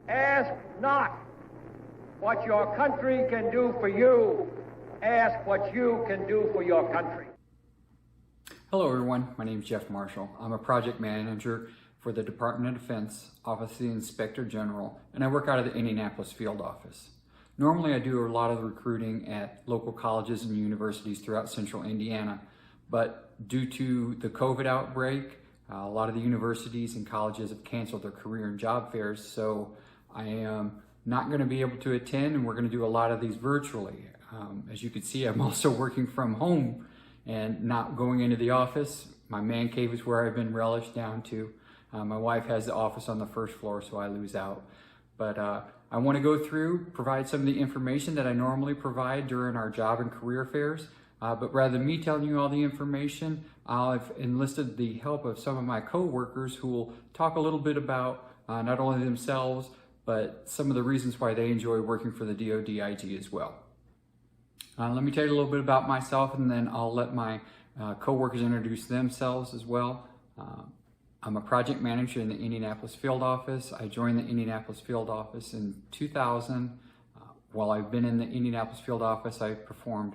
Ask not what your country can do for you. Ask what you can do for your country. Hello everyone, my name is Jeff Marshall. I'm a project manager for the Department of Defense, Office of the Inspector General, and I work out of the Indianapolis field office. Normally I do a lot of recruiting at local colleges and universities throughout central Indiana, but due to the COVID outbreak, a lot of the universities and colleges have canceled their career and job fairs, so I am not going to be able to attend, and we're going to do a lot of these virtually. As you can see, I'm also working from home and not going into the office. My man cave is where I've been relished down to. My wife has the office on the first floor, so I lose out. But I want to go through, provide some of the information that I normally provide during our job and career fairs. But rather than me telling you all the information, I've enlisted the help of some of my co-workers who will talk a little bit about not only themselves, but some of the reasons why they enjoy working for the DoD OIG as well. Let me tell you a little bit about myself, and then I'll let my co-workers introduce themselves as well. I'm a project manager in the Indianapolis field office. I joined the Indianapolis field office in 2000. While I've been in the Indianapolis field office, I've performed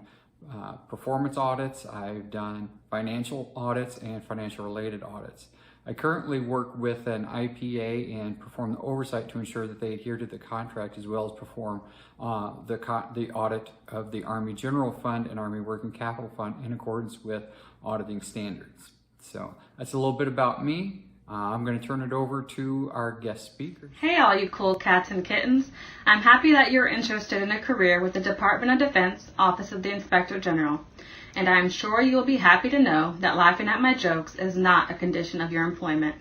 performance audits, I've done financial audits and financial related audits. I currently work with an IPA and perform the oversight to ensure that they adhere to the contract, as well as perform the audit of the Army General Fund and Army Working Capital Fund in accordance with auditing standards. So that's a little bit about me. I'm going to turn it over to our guest speaker. Hey all you cool cats and kittens. I'm happy that you're interested in a career with the Department of Defense, Office of the Inspector General. And I'm sure you'll be happy to know that laughing at my jokes is not a condition of your employment.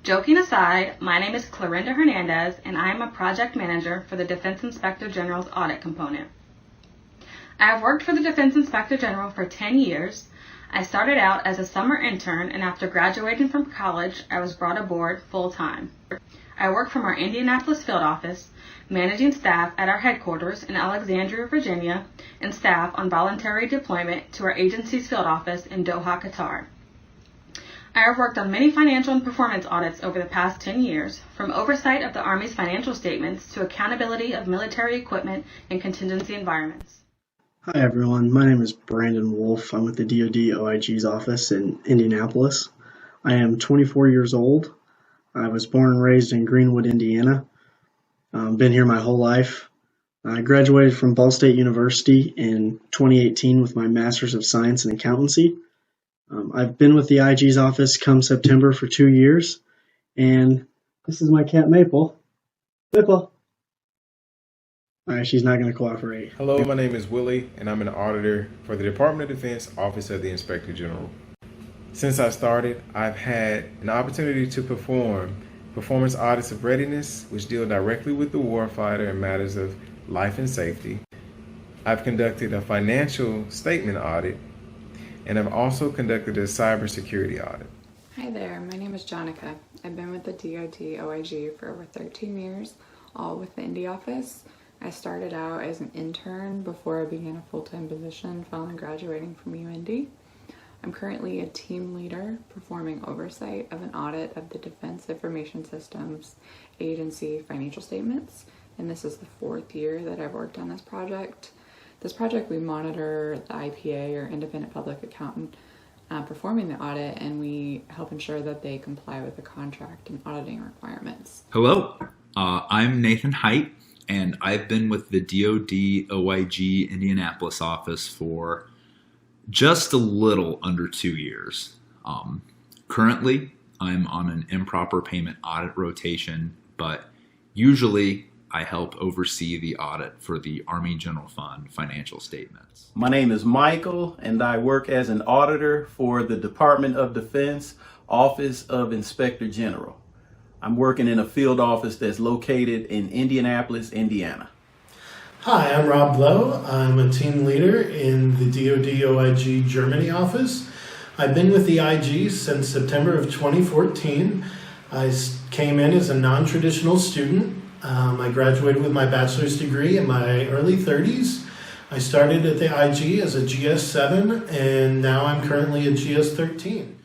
Joking aside, my name is Clarinda Hernandez, and I am a project manager for the Defense Inspector General's audit component. I have worked for the Defense Inspector General for 10 years. I started out as a summer intern, and after graduating from college, I was brought aboard full-time. I work from our Indianapolis field office, managing staff at our headquarters in Alexandria, Virginia, and staff on voluntary deployment to our agency's field office in Doha, Qatar. I have worked on many financial and performance audits over the past 10 years, from oversight of the Army's financial statements to accountability of military equipment in contingency environments. Hi everyone, my name is Brandon Wolf. I'm with the DoD OIG's office in Indianapolis. I am 24 years old. I was born and raised in Greenwood, Indiana. Been here my whole life. I graduated from Ball State University in 2018 with my Master's of Science in Accountancy. I've been with the IG's office come September for 2 years, and this is my cat Maple. Maple. Alright, she's not going to cooperate. Hello, my name is Willie, and I'm an auditor for the Department of Defense, Office of the Inspector General. Since I started, I've had an opportunity to perform performance audits of readiness, which deal directly with the warfighter in matters of life and safety. I've conducted a financial statement audit, and I've also conducted a cybersecurity audit. Hi there, my name is Jonica. I've been with the DoD OIG for over 13 years, all with the Indy office. I started out as an intern before I began a full-time position following graduating from UND. I'm currently a team leader performing oversight of an audit of the Defense Information Systems Agency financial statements, and this is the 4th year that I've worked on this project. This project, we monitor the IPA, or Independent Public Accountant, performing the audit, and we help ensure that they comply with the contract and auditing requirements. Hello, I'm Nathan Height, and I've been with the DoD OIG Indianapolis office for just a little under 2 years. Currently, I'm on an improper payment audit rotation, but usually I help oversee the audit for the Army General Fund financial statements. My name is Michael, and I work as an auditor for the Department of Defense, Office of Inspector General. I'm working in a field office that's located in Indianapolis, Indiana. Hi, I'm Rob Blow. I'm a team leader in the DoD OIG Germany office. I've been with the IG since September of 2014. I came in as a non-traditional student. I graduated with my bachelor's degree in my early 30s. I started at the IG as a GS7, and now I'm currently a GS13.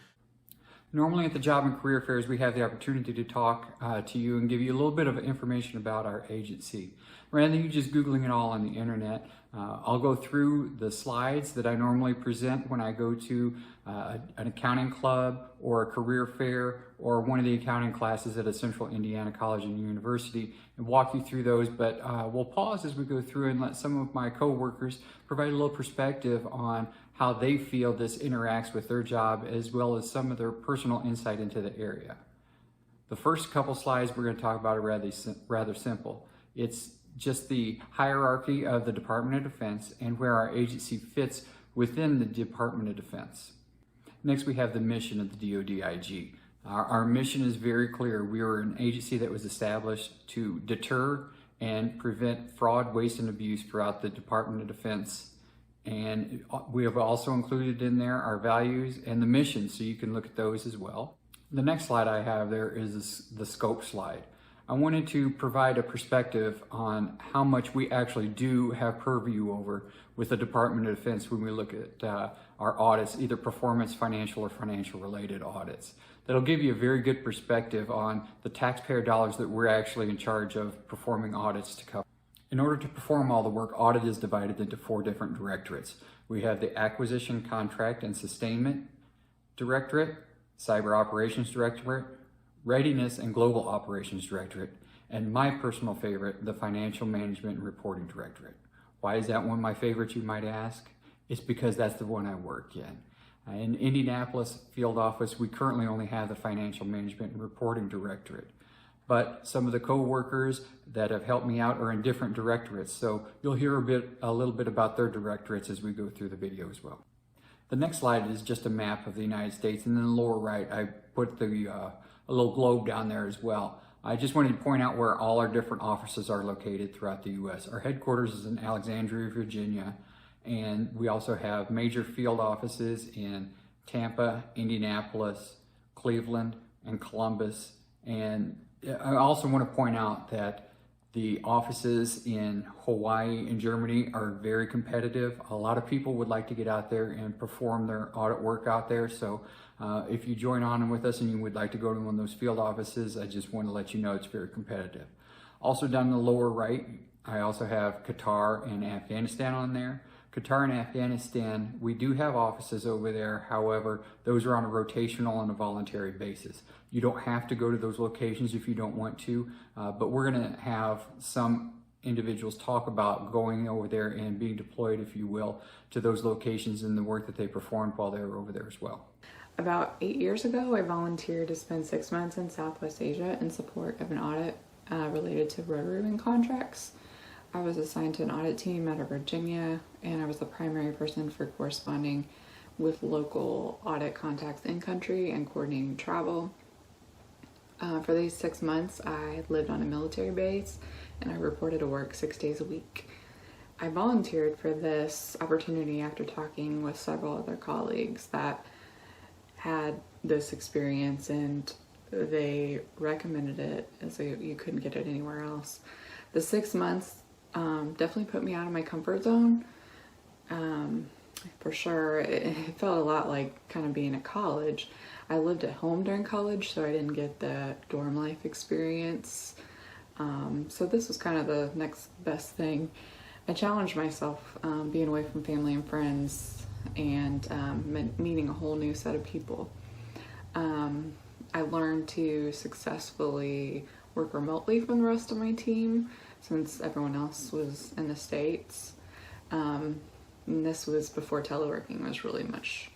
Normally at the job and career fairs, we have the opportunity to talk to you and give you a little bit of information about our agency. Rather than you just Googling it all on the internet, I'll go through the slides that I normally present when I go to an accounting club or a career fair or one of the accounting classes at a Central Indiana College and University and walk you through those. But we'll pause as we go through and let some of my co-workers provide a little perspective on how they feel this interacts with their job, as well as some of their personal insight into the area. The first couple slides we're going to talk about are rather simple. It's just the hierarchy of the Department of Defense and where our agency fits within the Department of Defense. Next, we have the mission of the DoD OIG. Our mission is very clear. We are an agency that was established to deter and prevent fraud, waste, and abuse throughout the Department of Defense. And we have also included in there our values and the mission, so you can look at those as well. The next slide I have there is the scope slide. I wanted to provide a perspective on how much we actually do have purview over with the Department of Defense when we look at our audits, either performance, financial, or financial related audits. That'll give you a very good perspective on the taxpayer dollars that we're actually in charge of performing audits to cover. In order to perform all the work, audit is divided into 4 different directorates. We have the Acquisition, Contract, and Sustainment Directorate, Cyber Operations Directorate, Readiness and Global Operations Directorate, and my personal favorite, the Financial Management and Reporting Directorate. Why is that one my favorite, you might ask? It's because that's the one I work in. In Indianapolis field office, we currently only have the Financial Management and Reporting Directorate. But some of the co-workers that have helped me out are in different directorates, so you'll hear a little bit about their directorates as we go through the video as well. The next slide is just a map of the United States, and in the lower right, I put a little globe down there as well. I just wanted to point out where all our different offices are located throughout the U.S. Our headquarters is in Alexandria, Virginia, and we also have major field offices in Tampa, Indianapolis, Cleveland, and Columbus. And I also want to point out that the offices in Hawaii and Germany are very competitive. A lot of people would like to get out there and perform their audit work out there. So if you join on with us and you would like to go to one of those field offices, I just want to let you know it's very competitive. Also down in the lower right, I also have Qatar and Afghanistan on there. Qatar and Afghanistan, we do have offices over there. However, those are on a rotational and a voluntary basis. You don't have to go to those locations if you don't want to, but we're going to have some individuals talk about going over there and being deployed, if you will, to those locations and the work that they performed while they were over there as well. About 8 years ago, I volunteered to spend 6 months in Southwest Asia in support of an audit related to rotary wing contracts. I was assigned to an audit team out of Virginia, and I was the primary person for corresponding with local audit contacts in country and coordinating travel. For these 6 months, I lived on a military base and I reported to work 6 days a week. I volunteered for this opportunity after talking with several other colleagues that had this experience, and they recommended it as you couldn't get it anywhere else. The 6 months definitely put me out of my comfort zone. For sure, it felt a lot like kind of being at college. I lived at home during college, so I didn't get the dorm life experience. So this was kind of the next best thing. I challenged myself being away from family and friends and meeting a whole new set of people. I learned to successfully work remotely from the rest of my team since everyone else was in the States. And this was before teleworking was really much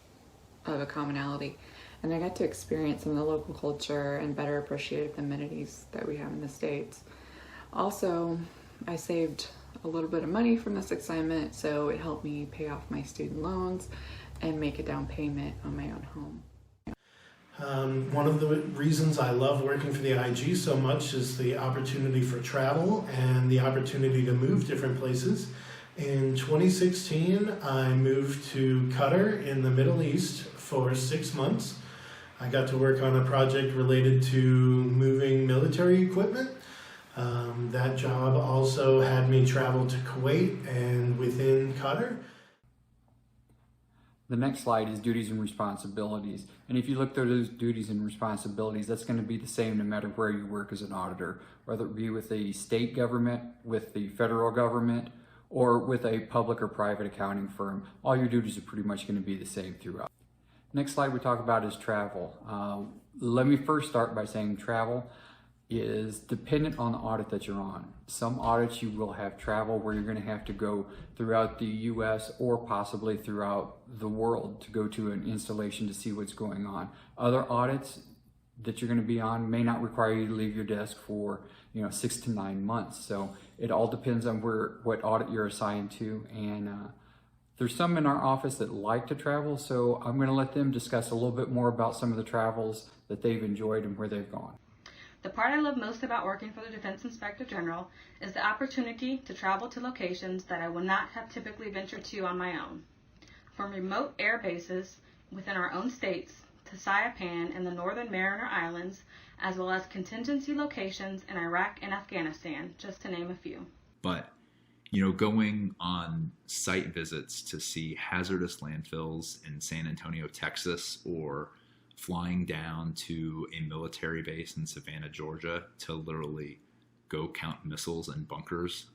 of a commonality. And I got to experience some of the local culture and better appreciate the amenities that we have in the States. Also, I saved a little bit of money from this assignment, so it helped me pay off my student loans and make a down payment on my own home. One of the reasons I love working for the IG so much is the opportunity for travel and the opportunity to move different places. In 2016, I moved to Qatar in the Middle East for 6 months. I got to work on a project related to moving military equipment. That job also had me travel to Kuwait and within Qatar. The next slide is duties and responsibilities. And if you look through those duties and responsibilities, that's going to be the same no matter where you work as an auditor, whether it be with the state government, with the federal government, or with a public or private accounting firm. All your duties are pretty much going to be the same throughout. Next slide we talk about is travel. Let me first start by saying travel is dependent on the audit that you're on. Some audits you will have travel where you're going to have to go throughout the US or possibly throughout the world to go to an installation to see what's going on. Other audits that you're going to be on may not require you to leave your desk for 6 to 9 months. So it all depends on what audit you're assigned to, and there's some in our office that like to travel, so I'm going to let them discuss a little bit more about some of the travels that they've enjoyed and where they've gone. The part I love most about working for the Defense Inspector General is the opportunity to travel to locations that I would not have typically ventured to on my own. From remote air bases within our own states to Saipan and the Northern Mariner Islands, as well as contingency locations in Iraq and Afghanistan, just to name a few. But, going on site visits to see hazardous landfills in San Antonio, Texas, or flying down to a military base in Savannah, Georgia to literally go count missiles and bunkers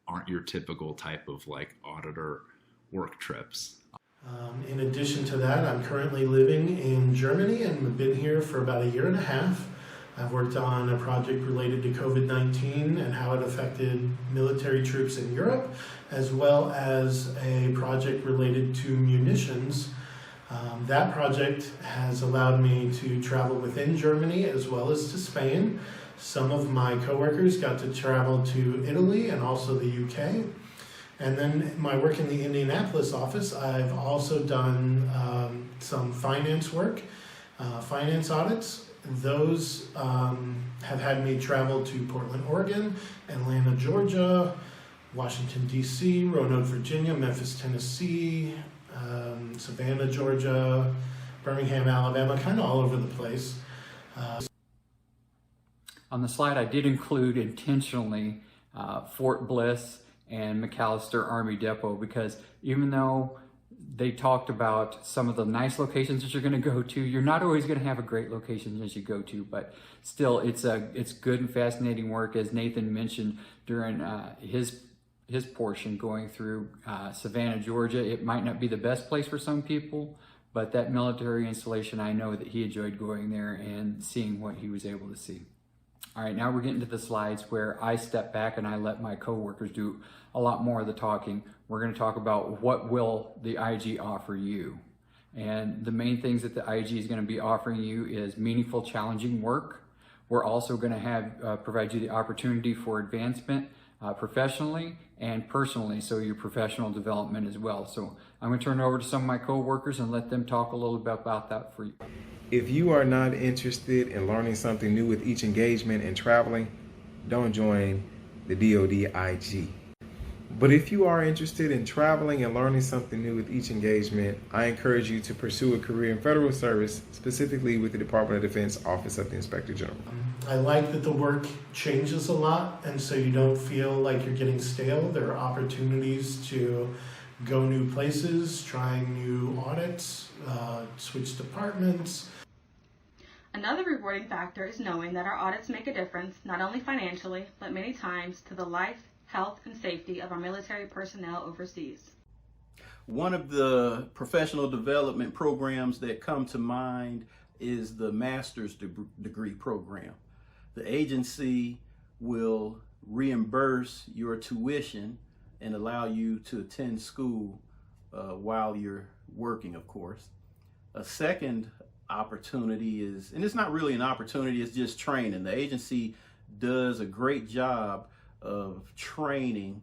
aren't your typical type of auditor work trips. In addition to that, I'm currently living in Germany and have been here for about 1.5 years. I've worked on a project related to COVID-19 and how it affected military troops in Europe, as well as a project related to munitions. That project has allowed me to travel within Germany as well as to Spain. Some of my coworkers got to travel to Italy and also the UK. And then my work in the Indianapolis office, I've also done some finance work, finance audits. Those have had me travel to Portland, Oregon, Atlanta, Georgia, Washington, D.C., Roanoke, Virginia, Memphis, Tennessee, Savannah, Georgia, Birmingham, Alabama, kind of all over the place. On the slide, I did include intentionally Fort Bliss and McAllister Army Depot, because even though they talked about some of the nice locations that you're going to go to, you're not always going to have a great location as you go to, but still it's good and fascinating work. As Nathan mentioned during his portion going through Savannah, Georgia, it might not be the best place for some people, but that military installation, I know that he enjoyed going there and seeing what he was able to see. All right, now we're getting to the slides where I step back and I let my coworkers do a lot more of the talking. We're going to talk about what will the IG offer you. And the main things that the IG is going to be offering you is meaningful, challenging work. We're also going to have provide you the opportunity for advancement professionally and personally, so your professional development as well. So I'm going to turn it over to some of my coworkers and let them talk a little bit about that for you. If you are not interested in learning something new with each engagement and traveling, don't join the DoD IG. But if you are interested in traveling and learning something new with each engagement, I encourage you to pursue a career in federal service, specifically with the Department of Defense Office of the Inspector General. I like that the work changes a lot, and so you don't feel like you're getting stale. There are opportunities to go new places, trying new audits, switch departments. Another rewarding factor is knowing that our audits make a difference, not only financially, but many times to the life, health, and safety of our military personnel overseas. One of the professional development programs that come to mind is the master's degree program. The agency will reimburse your tuition and allow you to attend school while you're working, of course. A second opportunity is, and it's not really an opportunity, it's just training. The agency does a great job of training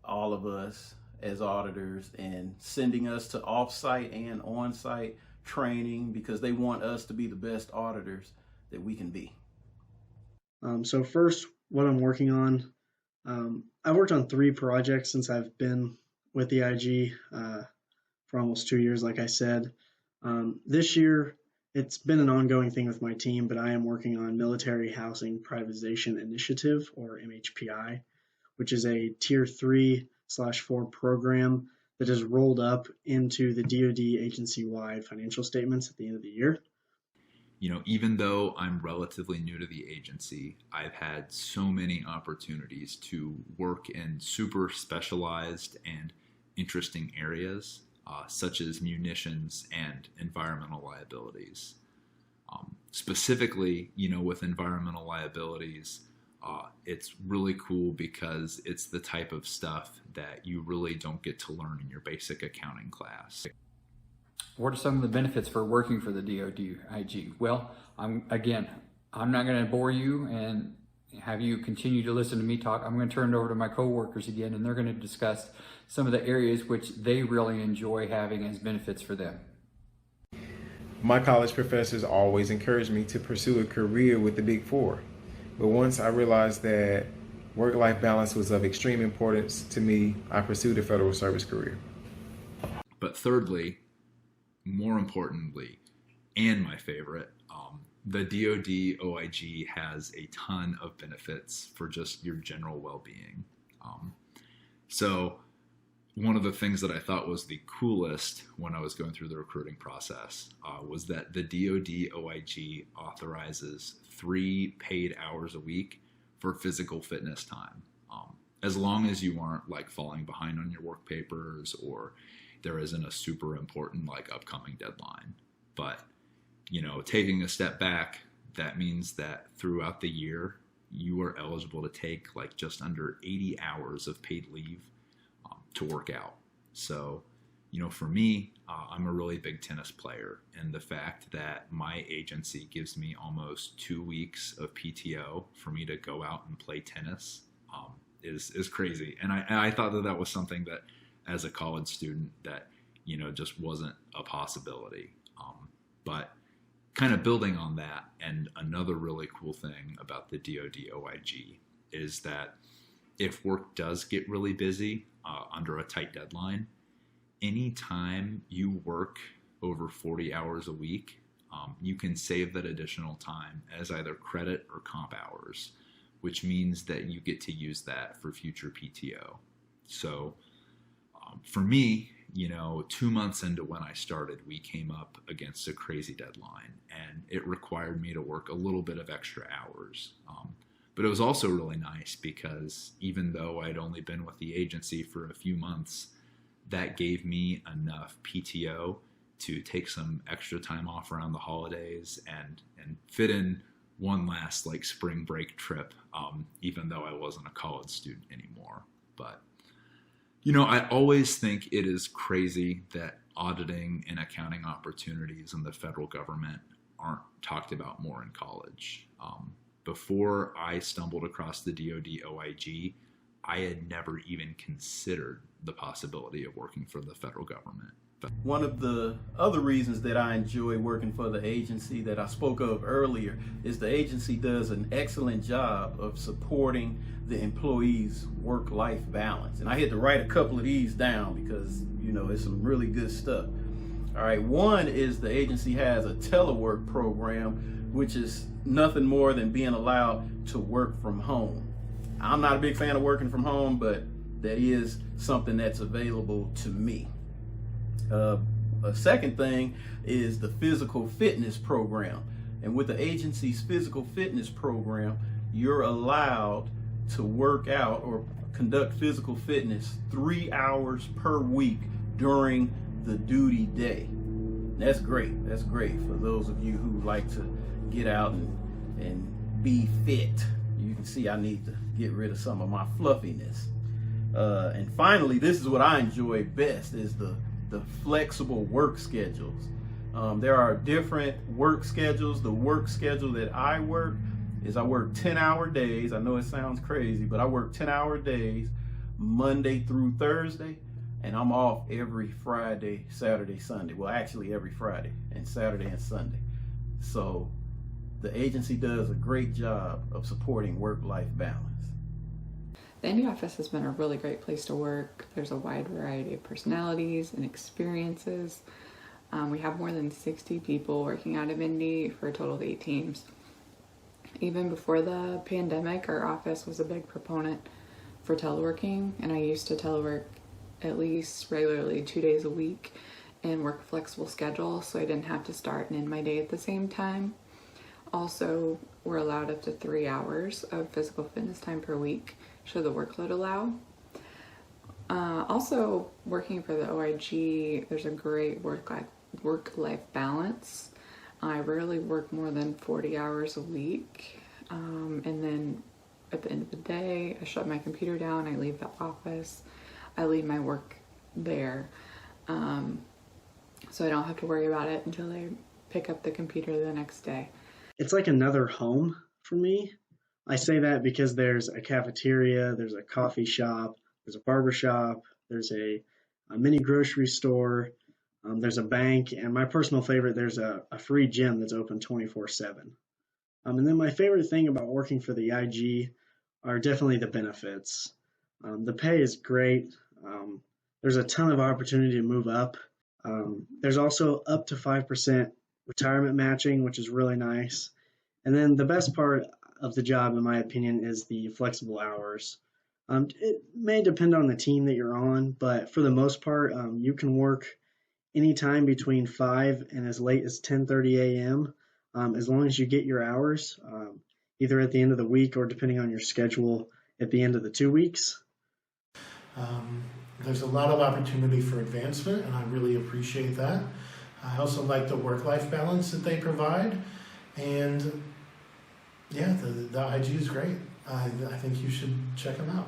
all of us as auditors and sending us to off-site and on-site training because they want us to be the best auditors that we can be. So first, what I'm working on, I've worked on 3 projects since I've been with the IG for almost 2 years, like I said. This year, it's been an ongoing thing with my team, but I am working on Military Housing Privatization Initiative, or MHPI, which is a Tier 3/4 program that is rolled up into the DoD agency-wide financial statements at the end of the year. You know, even though I'm relatively new to the agency, I've had so many opportunities to work in super specialized and interesting areas, such as munitions and environmental liabilities. Specifically, you know, with environmental liabilities, it's really cool because it's the type of stuff that you really don't get to learn in your basic accounting class. What are some of the benefits for working for the DoD OIG? Well, I'm not going to bore you and have you continue to listen to me talk. I'm going to turn it over to my coworkers again, and they're going to discuss some of the areas which they really enjoy having as benefits for them. My college professors always encouraged me to pursue a career with the Big Four. But once I realized that work-life balance was of extreme importance to me, I pursued a federal service career. But thirdly, more importantly, and my favorite, the DoD OIG has a ton of benefits for just your general well-being. So one of the things that I thought was the coolest when I was going through the recruiting process was that the DoD OIG authorizes 3 paid hours a week for physical fitness time. As long as you aren't like falling behind on your work papers or there isn't a super important like upcoming deadline. But, you know, taking a step back, that means that throughout the year, you are eligible to take like just under 80 hours of paid leave to work out. So, you know, for me, I'm a really big tennis player, and the fact that my agency gives me almost 2 weeks of PTO for me to go out and play tennis is crazy. And I thought that was something that as a college student that, you know, just wasn't a possibility. But kind of building on that, and another really cool thing about the DoD OIG is that if work does get really busy under a tight deadline, anytime you work over 40 hours a week, you can save that additional time as either credit or comp hours, which means that you get to use that for future PTO. So for me, you know, 2 months into when I started, we came up against a crazy deadline, and it required me to work a little bit of extra hours. But it was also really nice because even though I'd only been with the agency for a few months, that gave me enough PTO to take some extra time off around the holidays and fit in one last like spring break trip, even though I wasn't a college student anymore. But, you know, I always think it is crazy that auditing and accounting opportunities in the federal government aren't talked about more in college. Before I stumbled across the DoD OIG, I had never even considered the possibility of working for the federal government. One of the other reasons that I enjoy working for the agency that I spoke of earlier is the agency does an excellent job of supporting the employees' work-life balance. And I had to write a couple of these down because, you know, it's some really good stuff. All right, one is the agency has a telework program, which is nothing more than being allowed to work from home. I'm not a big fan of working from home, but that is something that's available to me. A second thing is the physical fitness program. And with the agency's physical fitness program, you're allowed to work out or conduct physical fitness 3 hours per week during the duty day. That's great. That's great for those of you who like to get out and be fit. You can see I need to get rid of some of my fluffiness. And finally, this is what I enjoy best, is the flexible work schedules. There are different work schedules. The work schedule that I work is I work 10-hour days. I know it sounds crazy, but I work 10-hour days Monday through Thursday, and I'm off every Friday, Saturday, Sunday. Well, actually every Friday and Saturday and Sunday. So the agency does a great job of supporting work-life balance. The Indy office has been a really great place to work. There's a wide variety of personalities and experiences. We have more than 60 people working out of Indy for a total of 8 teams. Even before the pandemic, our office was a big proponent for teleworking, and I used to telework at least regularly 2 days a week and work a flexible schedule, so I didn't have to start and end my day at the same time. Also, we're allowed up to 3 hours of physical fitness time per week, should the workload allow. Also, working for the OIG, there's a great work-life balance. I rarely work more than 40 hours a week, and then at the end of the day, I shut my computer down, I leave the office, I leave my work there, so I don't have to worry about it until I pick up the computer the next day. It's like another home for me. I say that because there's a cafeteria, there's a coffee shop, there's a barber shop, there's a mini grocery store, there's a bank, and my personal favorite, there's a free gym that's open 24/7. And then my favorite thing about working for the IG are definitely the benefits. The pay is great. There's a ton of opportunity to move up. There's also up to 5% retirement matching, which is really nice. And then the best part of the job, in my opinion, is the flexible hours. It may depend on the team that you're on, but for the most part, you can work anytime between 5 and as late as 10:30 a.m. As long as you get your hours, either at the end of the week or depending on your schedule at the end of the 2 weeks. There's a lot of opportunity for advancement, and I really appreciate that. I also like the work-life balance that they provide, and yeah, the IG is great. I think you should check them out.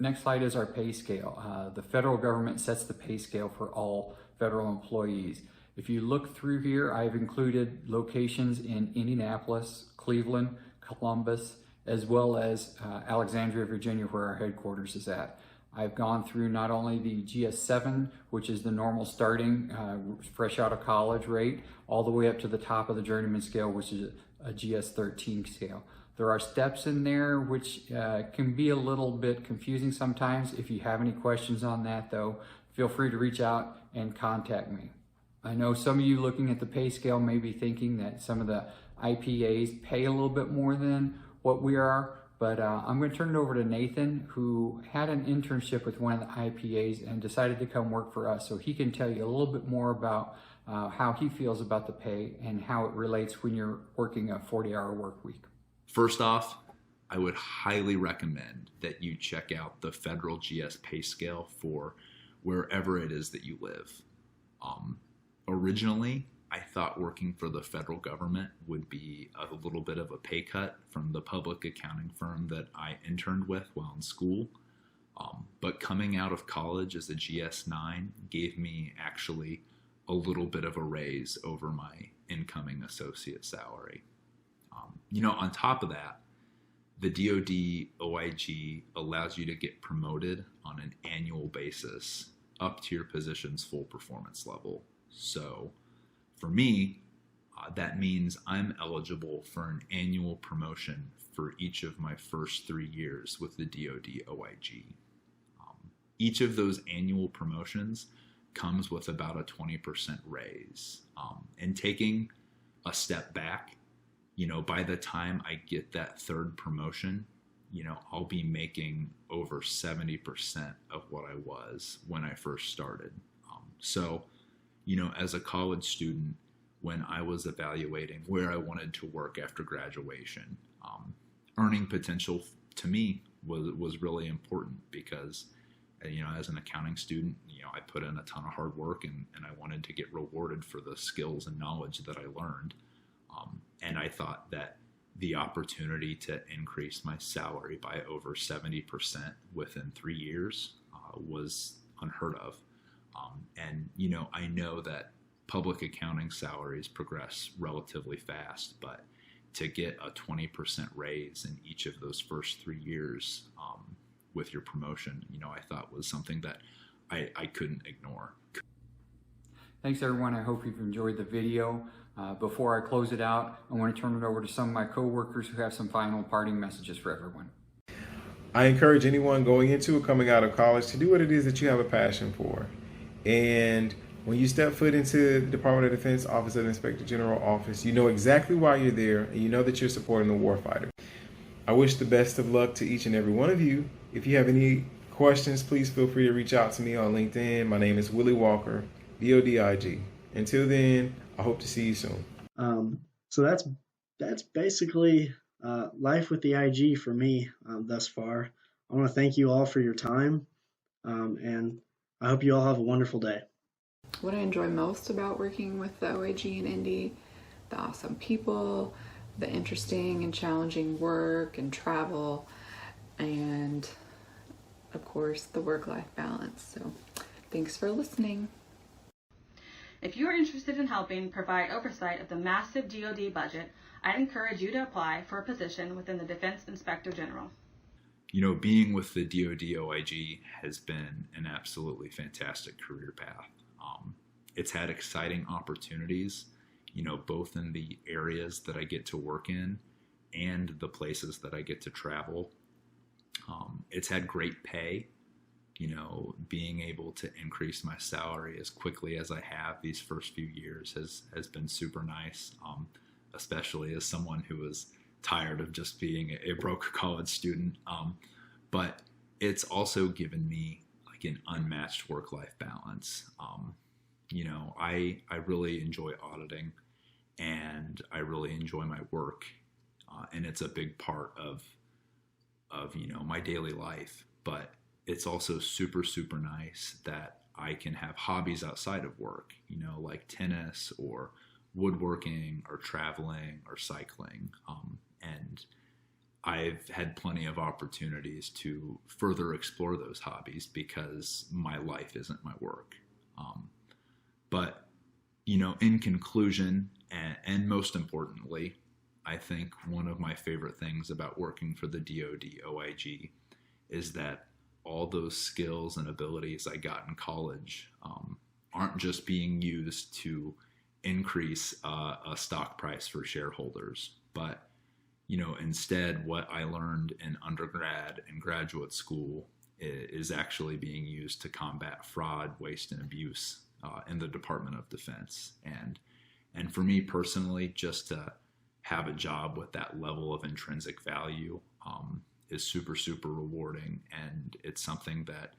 Next slide is our pay scale. The federal government sets the pay scale for all federal employees. If you look through here, I've included locations in Indianapolis, Cleveland, Columbus, as well as Alexandria, Virginia, where our headquarters is at. I've gone through not only the GS7, which is the normal starting fresh out of college rate, all the way up to the top of the journeyman scale, which is a GS13 scale. There are steps in there which can be a little bit confusing sometimes. If you have any questions on that though, feel free to reach out and contact me. I know some of you looking at the pay scale may be thinking that some of the IPAs pay a little bit more than what we are, but I'm going to turn it over to Nathan, who had an internship with one of the IPAs and decided to come work for us, so he can tell you a little bit more about how he feels about the pay and how it relates when you're working a 40-hour work week. First off, I would highly recommend that you check out the federal GS pay scale for wherever it is that you live. Originally, I thought working for the federal government would be a little bit of a pay cut from the public accounting firm that I interned with while in school. But coming out of college as a GS9 gave me actually a little bit of a raise over my incoming associate salary. On top of that, the DoD OIG allows you to get promoted on an annual basis up to your position's full performance level. So for me, that means I'm eligible for an annual promotion for each of my first 3 years with the DoD OIG. Each of those annual promotions comes with about a 20% raise. And taking a step back, by the time I get that third promotion, I'll be making over 70% of what I was when I first started. So, as a college student, when I was evaluating where I wanted to work after graduation, earning potential to me was really important because, as an accounting student, I put in a ton of hard work and I wanted to get rewarded for the skills and knowledge that I learned. And I thought that the opportunity to increase my salary by over 70% within 3 years was unheard of. And I know that public accounting salaries progress relatively fast, but to get a 20% raise in each of those first 3 years with your promotion, I thought was something that I couldn't ignore. Thanks everyone, I hope you've enjoyed the video. Before I close it out, I want to turn it over to some of my coworkers who have some final parting messages for everyone. I encourage anyone going into or coming out of college to do what it is that you have a passion for. And when you step foot into the Department of Defense Office of the Inspector General office, you know exactly why you're there and you know that you're supporting the warfighter. I wish the best of luck to each and every one of you. If you have any questions, please feel free to reach out to me on LinkedIn. My name is Willie Walker, DoD OIG. Until then, I hope to see you soon. So that's basically life with the IG for me thus far. I want to thank you all for your time, and I hope you all have a wonderful day. What I enjoy most about working with the OIG in Indy, the awesome people, the interesting and challenging work and travel, and of course the work-life balance. So thanks for listening. If you are interested in helping provide oversight of the massive DoD budget, I'd encourage you to apply for a position within the Defense Inspector General. You know, being with the DoD OIG has been an absolutely fantastic career path. It's had exciting opportunities, you know, both in the areas that I get to work in and the places that I get to travel. It's had great pay. You know, being able to increase my salary as quickly as I have these first few years has been super nice, especially as someone who was tired of just being a broke college student. But it's also given me like an unmatched work-life balance. You know, I really enjoy auditing, and I really enjoy my work, and it's a big part of you know, my daily life. But it's also super, super nice that I can have hobbies outside of work, you know, like tennis or woodworking or traveling or cycling. And I've had plenty of opportunities to further explore those hobbies because my life isn't my work. But, you know, in conclusion, and most importantly, I think one of my favorite things about working for the DoD OIG is that all those skills and abilities I got in college aren't just being used to increase a stock price for shareholders, but, you know, instead what I learned in undergrad and graduate school is actually being used to combat fraud, waste, and abuse in the Department of Defense. And for me personally, just to have a job with that level of intrinsic value is super, super rewarding. And it's something that,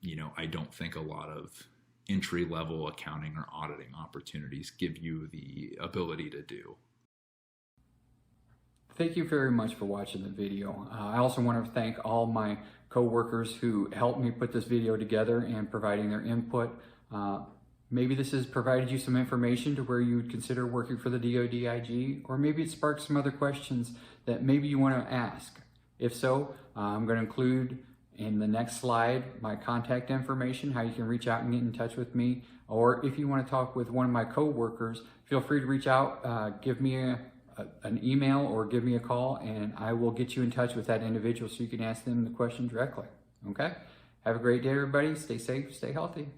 you know, I don't think a lot of entry-level accounting or auditing opportunities give you the ability to do. Thank you very much for watching the video. I also want to thank all my co-workers who helped me put this video together and providing their input. Maybe this has provided you some information to where you would consider working for the DoD IG, or maybe it sparked some other questions that maybe you want to ask. If so, I'm going to include in the next slide my contact information, how you can reach out and get in touch with me. Or if you want to talk with one of my co-workers, feel free to reach out, give me an email or give me a call, and I will get you in touch with that individual so you can ask them the question directly. Okay? Have a great day, everybody. Stay safe, stay healthy.